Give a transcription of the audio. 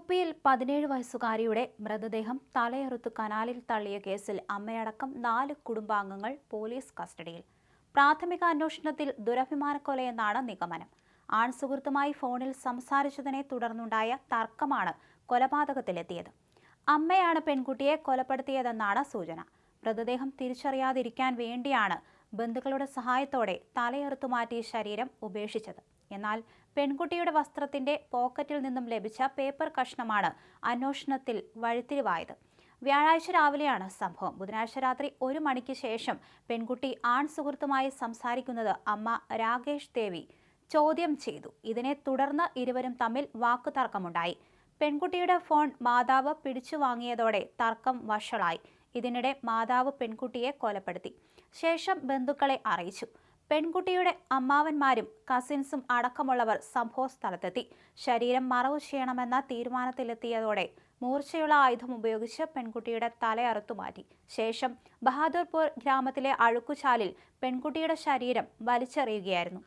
യു.പിയിൽ 17 വയസ്സുകാരിയുടെ മൃതദേഹം തലയറുത്ത് കനാലിൽ തള്ളിയ കേസിൽ അമ്മയടക്കം 4 കുടുംബാംഗങ്ങൾ പോലീസ് കസ്റ്റഡിയിൽ. പ്രാഥമിക അന്വേഷണത്തിൽ ദുരഭിമാനക്കൊലയെന്നാണ് നിഗമനം. ആൺസുഹൃത്തുമായി ഫോണിൽ സംസാരിച്ചതിനെ തുടർന്നുണ്ടായ തർക്കമാണ് കൊലപാതകത്തിലെത്തിയത്. അമ്മയാണ് പെൺകുട്ടിയെ കൊലപ്പെടുത്തിയതെന്നാണ് സൂചന. മൃതദേഹം തിരിച്ചറിയാതിരിക്കാൻ വേണ്ടിയാണ് ബന്ധുക്കളുടെ സഹായത്തോടെ തലയറുത്തുമാറ്റി ശരീരം ഉപേക്ഷിച്ചത്. എന്നാൽ പെൺകുട്ടിയുടെ വസ്ത്രത്തിന്റെ പോക്കറ്റിൽ നിന്നും ലഭിച്ച പേപ്പർ കഷ്ണമാണ് അന്വേഷണത്തിൽ വഴിത്തിരിവായത്. വ്യാഴാഴ്ച രാവിലെയാണ് സംഭവം. ബുധനാഴ്ച രാത്രി 1 മണിക്ക് ശേഷം പെൺകുട്ടി സുഹൃത്തുമായി സംസാരിക്കുന്നത് അമ്മ രാകേഷ് ദേവി ചോദ്യം ചെയ്തു. ഇതിനെ തുടർന്ന് ഇരുവരും തമ്മിൽ വാക്കുതർക്കമുണ്ടായി. പെൺകുട്ടിയുടെ ഫോൺ മാതാവ് പിടിച്ചു വാങ്ങിയതോടെ തർക്കം വഷളായി. ഇതിനിടെ മാതാവ് പെൺകുട്ടിയെ കൊലപ്പെടുത്തി ശേഷം ബന്ധുക്കളെ അറിയിച്ചു. പെൺകുട്ടിയുടെ അമ്മാവന്മാരും കസിൻസും അടക്കമുള്ളവർ സംഭവസ്ഥലത്തെത്തി. ശരീരം മറവു ചെയ്യണമെന്ന തീരുമാനത്തിലെത്തിയതോടെ മൂർച്ചയുള്ള ആയുധം ഉപയോഗിച്ച് പെൺകുട്ടിയുടെ തല അറുത്തുമാറ്റി. ശേഷം ബഹാദൂർപൂർ ഗ്രാമത്തിലെ അഴുക്കുചാലിൽ പെൺകുട്ടിയുടെ ശരീരം വലിച്ചെറിയുകയായിരുന്നു.